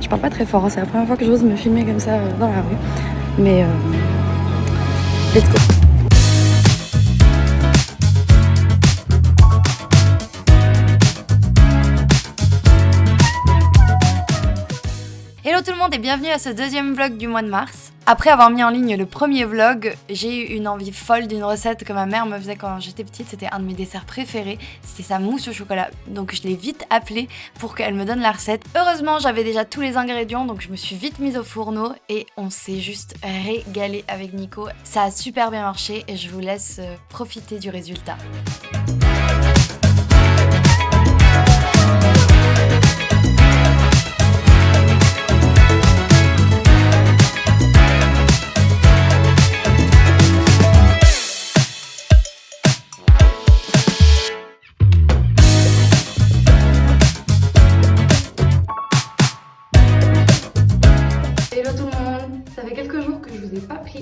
Je parle pas très fort, hein. C'est la première fois que j'ose me filmer comme ça dans la rue. Mais let's go. Hello tout le monde et bienvenue à ce deuxième vlog du mois de mars. Après avoir mis en ligne le premier vlog, j'ai eu une envie folle d'une recette que ma mère me faisait quand j'étais petite. C'était un de mes desserts préférés, c'était sa mousse au chocolat. Donc je l'ai vite appelée pour qu'elle me donne la recette. Heureusement j'avais déjà tous les ingrédients, donc je me suis vite mise au fourneau et on s'est juste régalé avec Nico. Ça a super bien marché et je vous laisse profiter du résultat.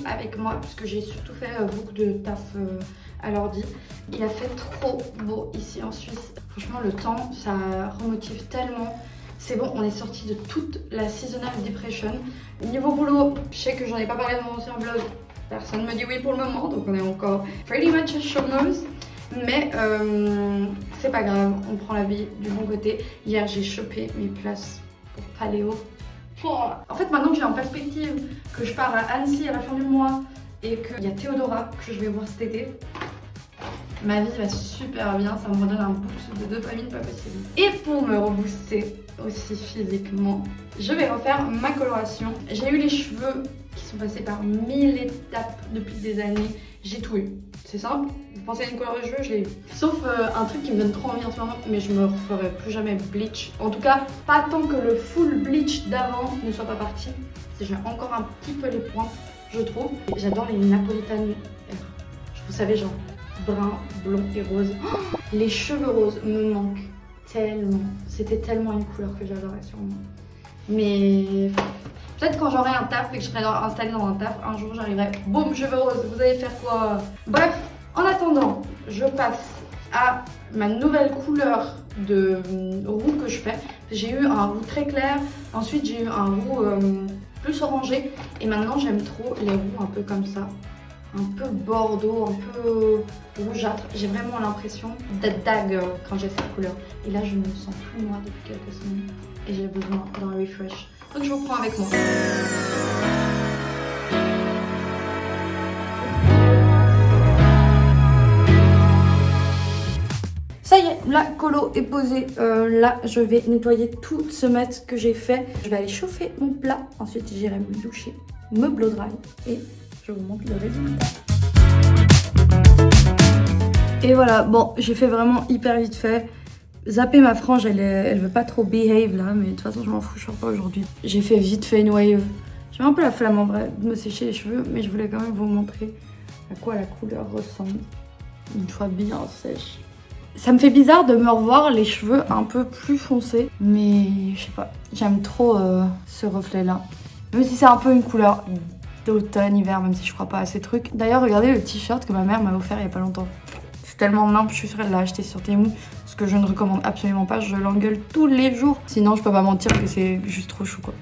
Avec moi puisque j'ai surtout fait beaucoup de taf à l'ordi. Il a fait trop beau ici en Suisse. Franchement le temps ça remotive tellement. C'est bon, on est sorti de toute la seasonal depression. Niveau boulot, je sais que j'en ai pas parlé dans mon ancien vlog. Personne me dit oui pour le moment, donc on est encore pretty much chômeuse. Mais c'est pas grave, on prend la vie du bon côté. Hier j'ai chopé mes places pour Paléo. En fait maintenant que j'ai en perspective que je pars à Annecy à la fin du mois et qu'il y a Théodora que je vais voir cet été, ma vie va super bien, ça me redonne un boost de dopamine pas possible. Et pour me rebooster aussi physiquement, je vais refaire ma coloration. J'ai eu les cheveux qui sont passés par 1000 étapes depuis des années, j'ai tout eu. C'est simple, vous pensez à une couleur de cheveux, je l'ai eu. Sauf un truc qui me donne trop envie en ce moment, mais je me referai plus jamais bleach. En tout cas, pas tant que le full bleach d'avant ne soit pas parti. J'ai encore un petit peu les points, je trouve. J'adore les napolitanes. Vous savez, genre brun, blond et rose. Oh, les cheveux roses me manquent tellement. C'était tellement une couleur que j'adorais sur moi. Mais peut-être quand j'aurai un taf et que je serai installée dans un taf, un jour j'arriverai, boum, cheveux roses, vous allez faire quoi? Bref, en attendant, je passe à ma nouvelle couleur de roux que je fais. J'ai eu un roux très clair, ensuite j'ai eu un roux plus orangé et maintenant j'aime trop les roux un peu comme ça. Un peu bordeaux, un peu rougeâtre. J'ai vraiment l'impression d'être dague quand j'ai cette couleur. Et là, je me sens plus moi depuis quelques semaines. Et j'ai besoin d'un refresh. Donc je vous prends avec moi. Ça y est, la colo est posée. Là, je vais nettoyer tout ce mat que j'ai fait. Je vais aller chauffer mon plat. Ensuite, j'irai me doucher, me blow dry et je vous montre le résultat. Et voilà, bon, j'ai fait vraiment hyper vite fait. Zapper ma frange, elle veut pas trop behave là, mais de toute façon je m'en fous, je sors pas aujourd'hui. J'ai fait vite fait une wave. J'ai un peu la flamme en vrai de me sécher les cheveux, mais je voulais quand même vous montrer à quoi la couleur ressemble une fois bien sèche. Ça me fait bizarre de me revoir les cheveux un peu plus foncés, mais je sais pas, j'aime trop ce reflet là. Même si c'est un peu une couleur d'automne, hiver, même si je crois pas à ces trucs. D'ailleurs, regardez le t-shirt que ma mère m'a offert il y a pas longtemps. C'est tellement nimp, je suis sûre qu'elle l'a acheté sur Temu, ce que je ne recommande absolument pas, je l'engueule tous les jours. Sinon, je peux pas mentir que c'est juste trop chou quoi.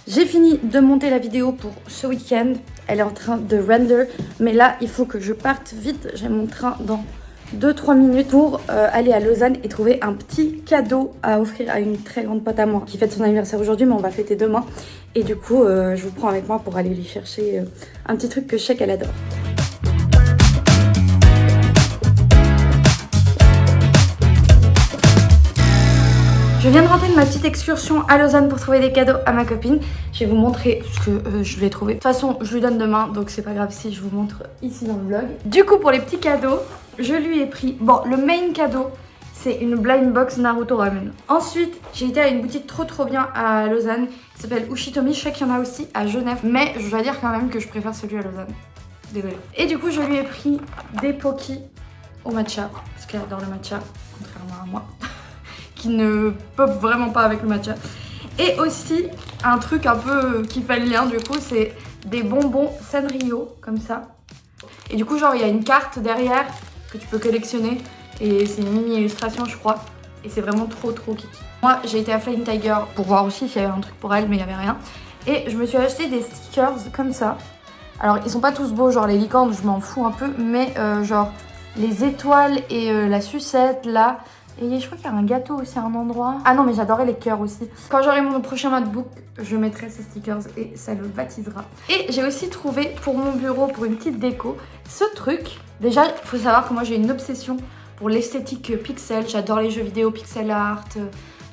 J'ai fini de monter la vidéo pour ce week-end. Elle est en train de render, mais là, il faut que je parte vite. J'ai mon train dans 2-3 minutes pour aller à Lausanne et trouver un petit cadeau à offrir à une très grande pote à moi qui fête son anniversaire aujourd'hui, mais on va fêter demain. Et du coup, je vous prends avec moi pour aller lui chercher un petit truc que je sais qu'elle adore. Je viens de rentrer de ma petite excursion à Lausanne pour trouver des cadeaux à ma copine. Je vais vous montrer ce que je lui ai trouvé. De toute façon, je lui donne demain, donc c'est pas grave si je vous montre ici dans le vlog. Du coup, pour les petits cadeaux, je lui ai pris... Bon, le main cadeau, c'est une blind box Naruto Ramen. Ensuite, j'ai été à une boutique trop bien à Lausanne qui s'appelle Ushitomi. Je sais qu'il y en a aussi à Genève, mais je dois dire quand même que je préfère celui à Lausanne. Désolée. Et du coup, je lui ai pris des Pocky au matcha, parce qu'elle adore le matcha, contrairement à moi. Qui ne pop vraiment pas avec le matcha. Et aussi un truc un peu qui fait le lien du coup, c'est des bonbons Sanrio comme ça. Et du coup genre il y a une carte derrière que tu peux collectionner et c'est une mini illustration je crois. Et c'est vraiment trop kiki. Moi j'ai été à Flying Tiger pour voir aussi s'il y avait un truc pour elle, mais il n'y avait rien. Et je me suis acheté des stickers comme ça. Alors ils sont pas tous beaux, genre les licornes je m'en fous un peu, mais genre les étoiles et la sucette là. Et je crois qu'il y a un gâteau aussi à un endroit. Ah non mais j'adorais les cœurs aussi. Quand j'aurai mon prochain notebook, je mettrai ces stickers et ça le baptisera. Et j'ai aussi trouvé pour mon bureau, pour une petite déco, ce truc. Déjà il faut savoir que moi j'ai une obsession pour l'esthétique pixel. J'adore les jeux vidéo pixel art.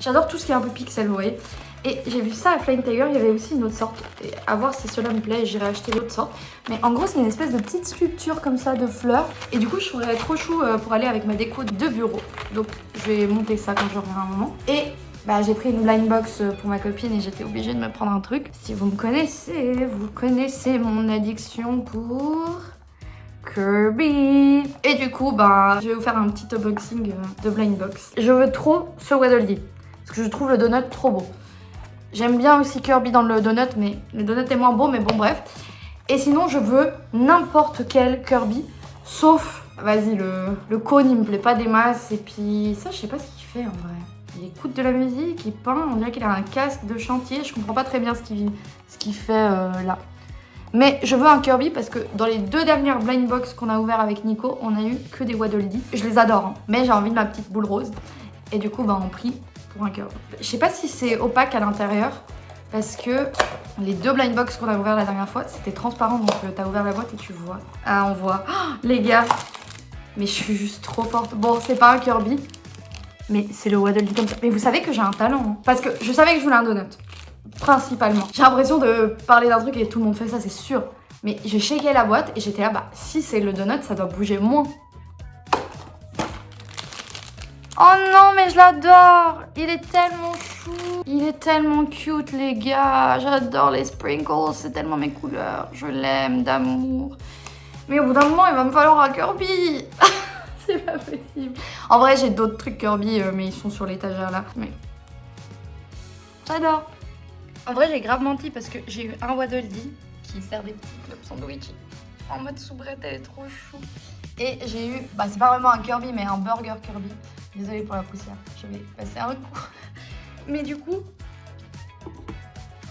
J'adore tout ce qui est un peu pixel, vous voyez. Et j'ai vu ça à Flying Tiger, il y avait aussi une autre sorte. Et à voir si cela me plaît, j'irai acheter l'autre sorte. Mais en gros, c'est une espèce de petite sculpture comme ça de fleurs. Et du coup, je trouverais trop chou pour aller avec ma déco de bureau. Donc, je vais monter ça quand j'aurai un moment. Et bah, j'ai pris une blind box pour ma copine et j'étais obligée de me prendre un truc. Si vous me connaissez, vous connaissez mon addiction pour Kirby. Et du coup, bah, je vais vous faire un petit unboxing de blind box. Je veux trop ce Waddle Dee parce que je trouve le donut trop beau. J'aime bien aussi Kirby dans le donut, mais le donut est moins beau, mais bon bref. Et sinon, je veux n'importe quel Kirby, sauf, vas-y, le cône, il me plaît pas des masses. Et puis ça, je sais pas ce qu'il fait en vrai. Il écoute de la musique, il peint, on dirait qu'il a un casque de chantier. Je comprends pas très bien ce qu'il fait là. Mais je veux un Kirby parce que dans les 2 dernières blind box qu'on a ouvert avec Nico, on a eu que des Waddle Dee. Je les adore, hein, mais j'ai envie de ma petite boule rose. Et du coup, bah, on prie pour un Kirby. Je sais pas si c'est opaque à l'intérieur parce que les 2 blind box qu'on a ouvert la dernière fois, c'était transparent, donc t'as ouvert la boîte et tu vois. Ah, on voit. Oh, les gars, mais je suis juste trop forte. Bon, c'est pas un Kirby, mais c'est le Waddle Dee comme ça. Mais vous savez que j'ai un talent, hein, parce que je savais que je voulais un donut, principalement. J'ai l'impression de parler d'un truc et tout le monde fait ça, c'est sûr. Mais j'ai shaké la boîte et j'étais là, bah si c'est le donut, ça doit bouger moins. Oh non, mais je l'adore! Il est tellement chou! Il est tellement cute, les gars! J'adore les sprinkles, c'est tellement mes couleurs. Je l'aime d'amour. Mais au bout d'un moment, il va me falloir un Kirby! C'est pas possible. En vrai, j'ai d'autres trucs Kirby, mais ils sont sur l'étagère là. Mais j'adore! En vrai, j'ai grave menti parce que j'ai eu un Waddle Dee qui sert des petits clubs sandwich en mode soubrette, elle est trop chou. Et j'ai eu, bah c'est pas vraiment un Kirby, mais un burger Kirby. Désolée pour la poussière, je vais passer un coup. Mais du coup,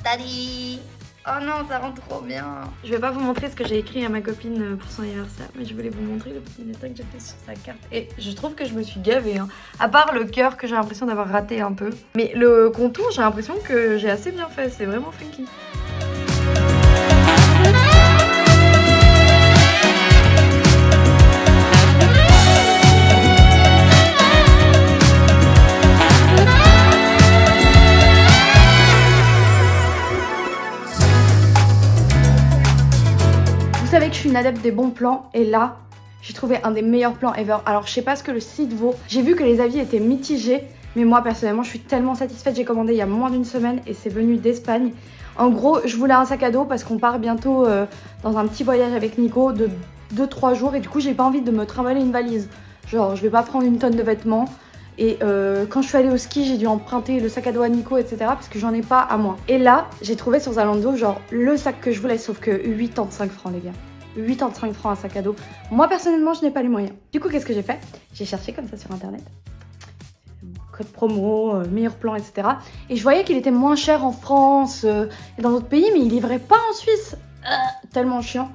Daddy! Oh non, ça rend trop bien. Je vais pas vous montrer ce que j'ai écrit à ma copine pour son anniversaire, mais je voulais vous montrer le petit dessin que j'ai fait sur sa carte. Et je trouve que je me suis gavée, hein. À part le cœur que j'ai l'impression d'avoir raté un peu. Mais le contour, j'ai l'impression que j'ai assez bien fait, c'est vraiment funky. Vous savez que je suis une adepte des bons plans et là, j'ai trouvé un des meilleurs plans ever. Alors je sais pas ce que le site vaut. J'ai vu que les avis étaient mitigés, mais moi personnellement je suis tellement satisfaite. J'ai commandé il y a moins d'1 semaine et c'est venu d'Espagne. En gros, je voulais un sac à dos parce qu'on part bientôt dans un petit voyage avec Nico de 2-3 jours et du coup j'ai pas envie de me trimballer une valise. Genre je vais pas prendre une tonne de vêtements. Et quand je suis allée au ski, j'ai dû emprunter le sac à dos à Nico, etc. parce que j'en ai pas à moi. Et là, j'ai trouvé sur Zalando, genre, le sac que je voulais, sauf que 85 francs, les gars. 85 francs un sac à dos. Moi, personnellement, je n'ai pas les moyens. Du coup, qu'est-ce que j'ai fait? J'ai cherché comme ça sur Internet. Code promo, meilleur plan, etc. Et je voyais qu'il était moins cher en France et dans d'autres pays, mais il livrait pas en Suisse. Tellement chiant.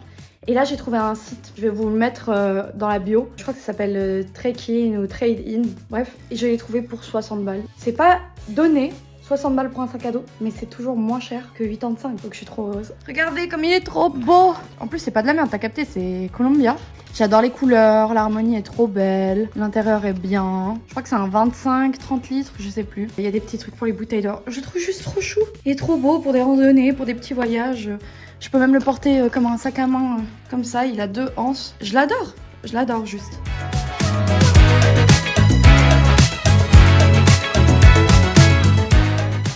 Et là, j'ai trouvé un site, je vais vous le mettre dans la bio. Je crois que ça s'appelle Trade-in ou Trade-in, bref. Et je l'ai trouvé pour 60 balles. C'est pas donné, 60 balles pour un sac à dos, mais c'est toujours moins cher que 85, donc je suis trop heureuse. Regardez comme il est trop beau! En plus, c'est pas de la merde, t'as capté, c'est Columbia. J'adore les couleurs, l'harmonie est trop belle, l'intérieur est bien. Je crois que c'est un 25-30 litres, je sais plus. Il y a des petits trucs pour les bouteilles d'or. Je le trouve juste trop chou. Il est trop beau pour des randonnées, pour des petits voyages. Je peux même le porter comme un sac à main, comme ça. Il a 2 anses. Je l'adore juste.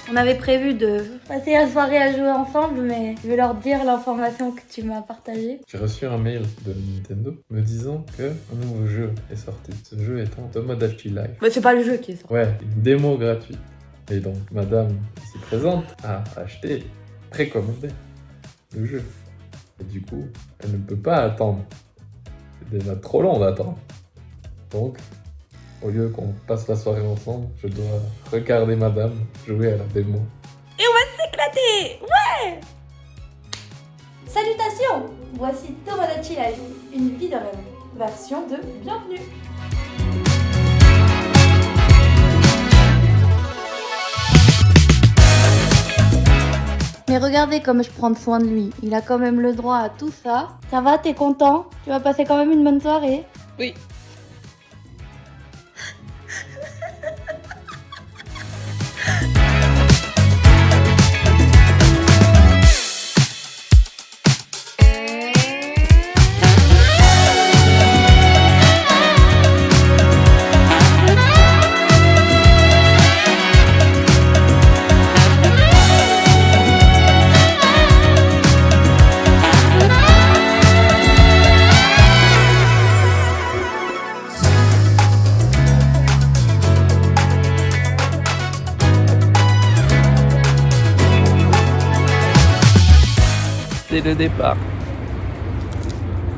On avait prévu de passer la soirée à jouer ensemble, mais je vais leur dire l'information que tu m'as partagée. J'ai reçu un mail de Nintendo me disant qu'un nouveau jeu est sorti. Ce jeu étant Tomodachi Life. Mais c'est pas le jeu qui est sorti. Ouais, une démo gratuite. Et donc, madame ici présente a acheté, précommandé le jeu. Et du coup, elle ne peut pas attendre. C'est déjà trop long d'attendre. Donc, Au lieu qu'on passe la soirée ensemble, je dois regarder madame jouer à la démo. Et on va s'éclater. Ouais. Salutations. Voici Tomodachi Life, une vie de rêve, version de Bienvenue. Mais regardez comme je prends soin de lui. Il a quand même le droit à tout ça. Ça va, t'es content? Tu vas passer quand même une bonne soirée? Oui. C'est le départ.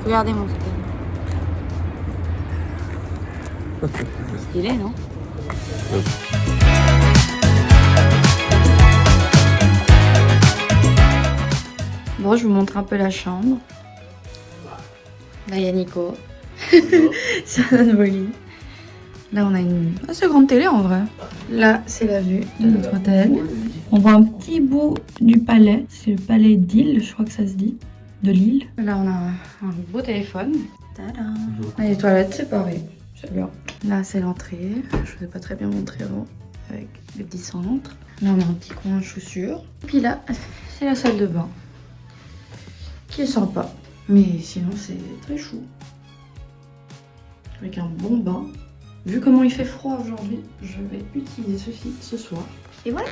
Regardez mon sac. Stylé, non? Bon, je vous montre un peu la chambre. Là, il y a Nico. Sur notre beau lit. Là, on a une assez grande télé en vrai. Là, c'est la vue de notre hôtel. On voit un petit bout du palais. C'est le palais d'Île, je crois que ça se dit. De Lille. Là, on a un beau téléphone. Tada! Les toilettes séparées. C'est bien. Là, c'est l'entrée. Je vous ai pas très bien montré avant. Avec le petit centre. Là, on a un petit coin chaussures. Et puis là, c'est la salle de bain. Qui est sympa. Mais sinon, c'est très chou. Avec un bon bain. Vu comment il fait froid aujourd'hui, je vais utiliser ceci ce soir. Et voilà!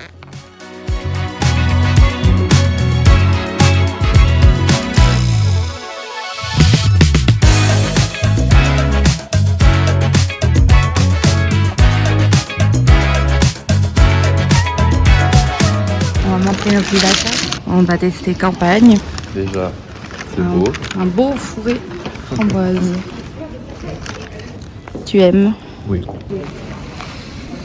On va monter nos prix d'achat. On va tester campagne. Déjà, c'est beau. Un beau fourré framboise. Tu aimes? Oui.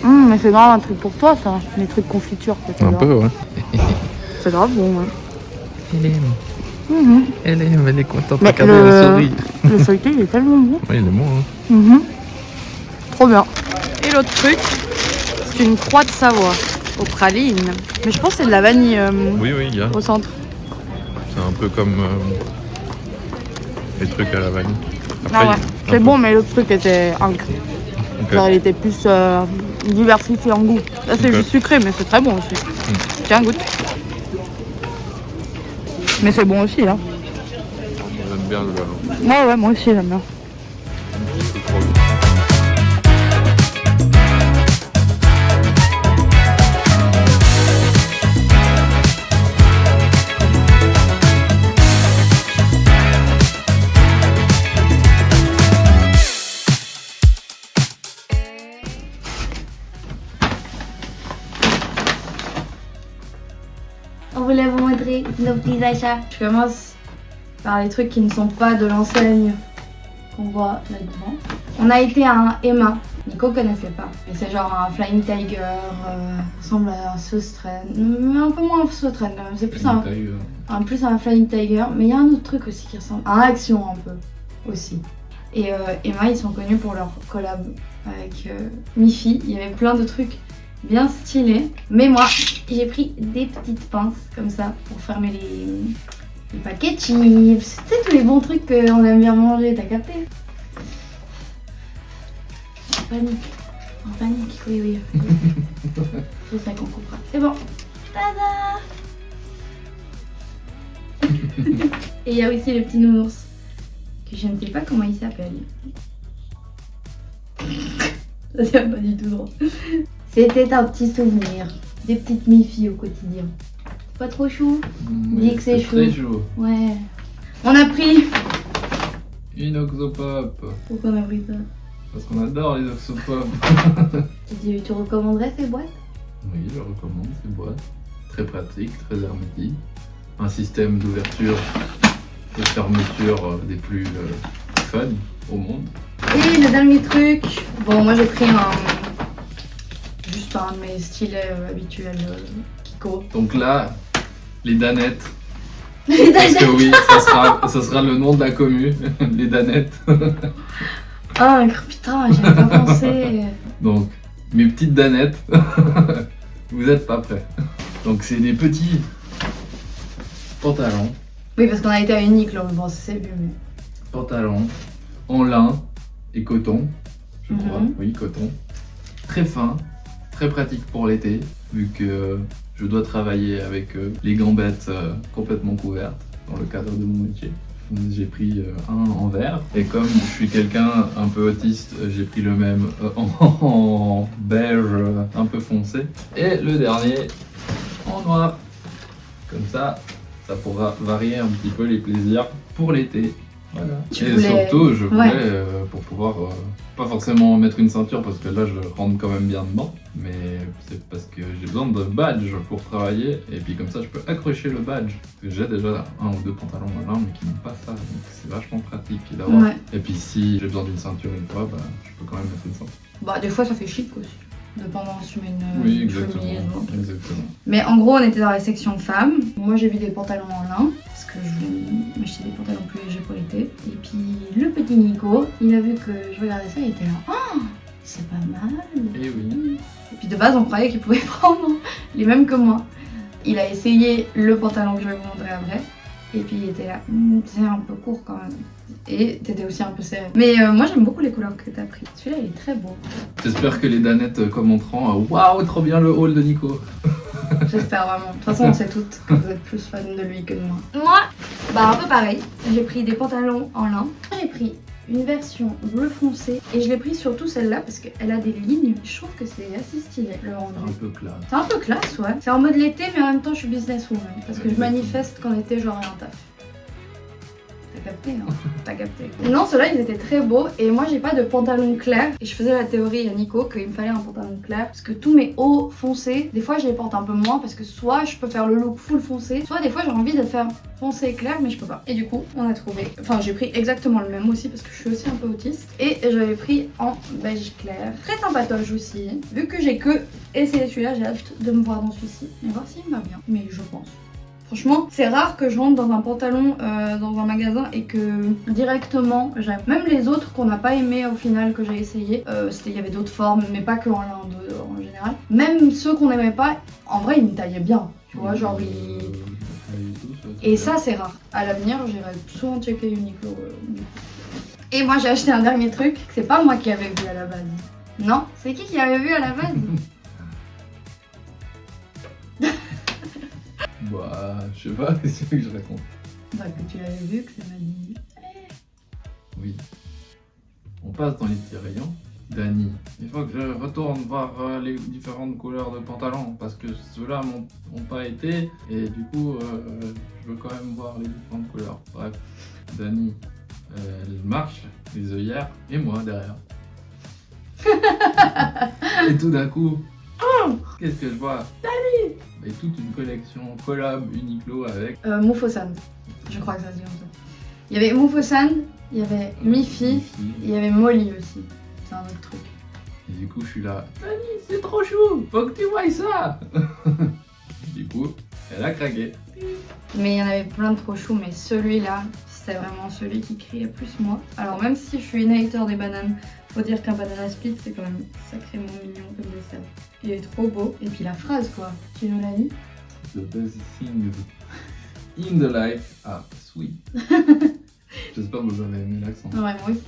Mais c'est grave un truc pour toi ça, les trucs confiture peut-être. Un peu, ouais. C'est grave bon. Hein. Elle est contente de Mais regarder la souris. Le feuilleté il est tellement bon. Oui, il est bon, hein. Trop bien. Et l'autre truc, c'est une croix de Savoie aux pralines. Mais je pense que c'est de la vanille Oui, il y a. au centre. C'est un peu comme les trucs à la vanille. Ah ouais. C'est bon, mais l'autre truc était incre. Okay. Genre, il était plus diversifié en goût. Là, c'est juste sucré, mais c'est très bon aussi. Tiens, goûte. Mais c'est bon aussi, hein. J'aime bien le ballon. Ouais, moi aussi, j'aime bien. On voulait vous montrer nos petits achats. Je commence par les trucs qui ne sont pas de l'enseigne qu'on voit là-devant. On a été à un Emma. Nico connaissait pas. Mais c'est genre un Flying Tiger, ressemble à un Sostren. Mais un peu moins un Sostren quand même. C'est plus un Flying Tiger. Mais il y a un autre truc aussi qui ressemble à un Action un peu aussi. Et Emma, ils sont connus pour leur collab avec Mifi. Il y avait plein de trucs bien stylés. Mais moi, j'ai pris des petites pinces comme ça pour fermer les paquets de chips. Tu sais, tous les bons trucs qu'on aime bien manger, t'as capté? En panique, oui. C'est ça qu'on coupera. C'est bon. Tada! Et il y a aussi le petit nounours, que je ne sais pas comment il s'appelle. Ça tient pas du tout droit. C'était un petit souvenir. Des petites mi-filles au quotidien. C'est pas trop chou? Dis que c'est chou. Très chaud. Ouais. On a pris. Une Oxopop. Pourquoi on a pris ça? Parce qu'on adore les Oxopop. Tu recommanderais ces boîtes? Oui, je recommande ces boîtes. Très pratique, très hermétique. Un système d'ouverture et fermeture des plus fun au monde. Et le dernier truc, bon moi j'ai pris juste un de mes stylets habituels Kiko. Donc là, les danettes. Les Parce que oui, ça sera le nom de la commu, les danettes. Ah putain, j'avais pas pensé. Donc, mes petites danettes, vous êtes pas prêts. Donc c'est des petits pantalons. Oui parce qu'on a été à Uniqlo, bon ça c'est vu mais... Pantalons en lin et coton, je crois. Oui, coton. Très fin, très pratique pour l'été, vu que je dois travailler avec les gambettes complètement couvertes dans le cadre de mon métier. J'ai pris un en vert et comme je suis quelqu'un un peu autiste, j'ai pris le même en beige un peu foncé et le dernier en noir. Comme ça pourra varier un petit peu les plaisirs pour l'été. Voilà. Et surtout, je voulais pour pouvoir pas forcément mettre une ceinture parce que là je rentre quand même bien dedans, mais c'est parce que j'ai besoin de badge pour travailler et puis comme ça je peux accrocher le badge. Parce que j'ai déjà un ou deux pantalons à lin mais qui n'ont pas ça, donc c'est vachement pratique d'avoir. Ouais. Et puis si j'ai besoin d'une ceinture une fois, bah, je peux quand même mettre une ceinture. Bah des fois ça fait chic aussi. Dépendant si tu mets une Oui, exactement. chemise ou un truc. Exactement. Mais en gros on était dans la section femmes. Moi j'ai vu des pantalons en lin parce que je voulais m'acheter des pantalons plus légers pour l'été. Et puis le petit Nico, il a vu que je regardais ça, il était là. Oh, c'est pas mal. Et oui. Et puis de base on croyait qu'il pouvait prendre les mêmes que moi. Il a essayé le pantalon que je vais vous montrer après. Et puis il était là, c'est un peu court quand même. Et t'étais aussi un peu serré. Mais moi j'aime beaucoup les couleurs que t'as pris. Celui-là il est très beau. J'espère que les danettes commenteront waouh, trop bien le haul de Nico. J'espère vraiment. De toute façon on sait toutes que vous êtes plus fan de lui que de moi. Moi, bah un peu pareil. J'ai pris des pantalons en lin. J'ai pris une version bleu foncé et je l'ai pris surtout celle-là parce qu'elle a des lignes. Je trouve que c'est assez stylé le rendu. C'est un peu classe. C'est un peu classe, ouais. C'est en mode l'été, mais en même temps, je suis businesswoman. Parce que je Exactement. manifeste qu'en été, j'aurai un taf. T'as capté, hein? T'as capté. Non, ceux-là, ils étaient très beaux. Et moi, j'ai pas de pantalon clair. Et je faisais la théorie à Nico qu'il me fallait un pantalon clair. Parce que tous mes hauts foncés, des fois, je les porte un peu moins. Parce que soit je peux faire le look full foncé, soit des fois, j'ai envie de faire foncé clair, mais je peux pas. Et du coup, on a trouvé. Enfin, j'ai pris exactement le même aussi parce que je suis aussi un peu autiste. Et j'avais pris en beige clair. Très sympatoche aussi. Vu que j'ai que essayé celui-là, j'ai hâte de me voir dans celui-ci. Et voir s'il me va bien. Mais je pense. Franchement, c'est rare que je rentre dans un pantalon dans un magasin et que directement j'aime. Même les autres qu'on n'a pas aimé au final que j'ai essayé, il y avait d'autres formes, mais pas que en lin en général. Même ceux qu'on n'aimait pas, en vrai ils me taillaient bien. Tu vois, genre Et ça c'est rare. À l'avenir, j'irai souvent checker Uniqlo. Et moi j'ai acheté un dernier truc, c'est pas moi qui avais vu à la base. Non, c'est qui avait vu à la base? Bah, je sais pas, qu'est-ce que je raconte. Bah que tu l'avais vu, que ça m'a dit. Oui. On passe dans les petits rayons. Dani, il faut que je retourne voir les différentes couleurs de pantalons parce que ceux-là m'ont pas été et du coup je veux quand même voir les différentes couleurs. Bref, Dani, elle marche, les œillères et moi derrière. Et tout d'un coup, qu'est-ce que je vois? Dani! Et toute une collection collab Uniqlo avec Moufosan, je crois que ça se dit comme ça. Il y avait Moufosan, il y avait Mifi, il y avait Molly aussi. C'est un autre truc. Et du coup, je suis là, Dani, c'est trop chou, faut que tu vois ça. Du coup, elle a craqué. Mais il y en avait plein de trop choux, mais celui-là, c'était vraiment celui qui criait plus moi. Alors même si je suis une hater des bananes, faut dire qu'un banana split, c'est quand même sacrément mignon comme dessert. Il est trop beau. Et puis la phrase, quoi. Tu nous l'as dit? The best things in the life are sweet. J'espère que vous avez aimé l'accent. Ouais, moi aussi.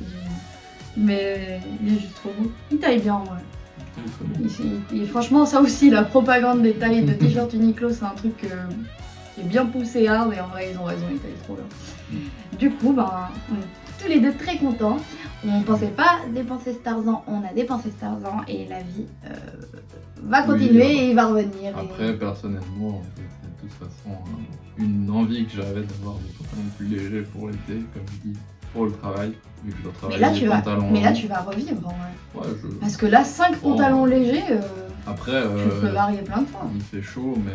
Mais il est juste trop beau. Il taille bien, ouais. Franchement, ça aussi, la propagande des tailles de t-shirt Uniqlo, c'est un truc qui est bien poussé hard. Et en vrai, ils ont raison, ils taillent trop bien. Du coup, ben, on est tous les deux très contents. On pensait pas dépenser cet argent, on a dépensé cet argent et la vie va continuer et il va revenir. Après, personnellement, c'est de toute façon une envie que j'avais d'avoir des pantalons plus légers pour l'été, comme je dis, pour le travail, vu que je dois travailler les pantalons. Mais là, tu vas revivre en vrai. Ouais, Parce que là, 5 pantalons légers, après, tu peux varier plein de fois. Il fait chaud, mais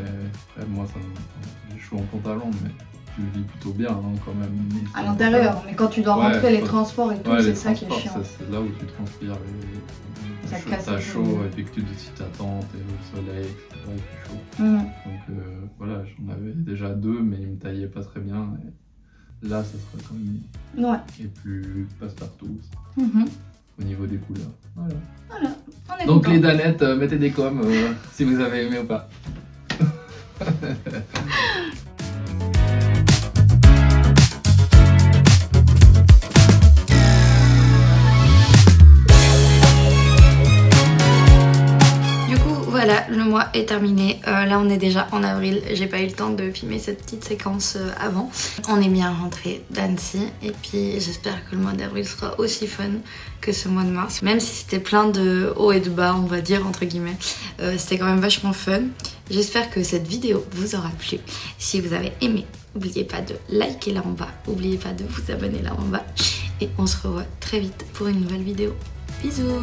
après, moi, j'ai chaud en pantalon, mais tu le vis plutôt bien hein, quand même. À l'intérieur, mais quand tu dois rentrer les quand- transports et tout, Ouais, c'est les ça qui est transports, chiant. c'est là où tu transpires. Ça casse T'as les chaud jambes. et puis que si t'attends, t'es au soleil, etc. Il fait chaud. Mhm. Donc voilà, j'en avais déjà 2, mais ils me taillaient pas très bien. Et là, ça sera quand même Ouais. et plus passe-partout Mhm. au niveau des couleurs. Voilà. Voilà, on est Donc content. les danettes, mettez des coms si vous avez aimé ou pas. Voilà, le mois est terminé. Là, on est déjà en avril. J'ai pas eu le temps de filmer cette petite séquence avant. On est bien rentré d'Annecy et puis j'espère que le mois d'avril sera aussi fun que ce mois de mars. Même si c'était plein de hauts et de bas, on va dire, entre guillemets. C'était quand même vachement fun. J'espère que cette vidéo vous aura plu. Si vous avez aimé, n'oubliez pas de liker là en bas. N'oubliez pas de vous abonner là en bas. Et on se revoit très vite pour une nouvelle vidéo. Bisous!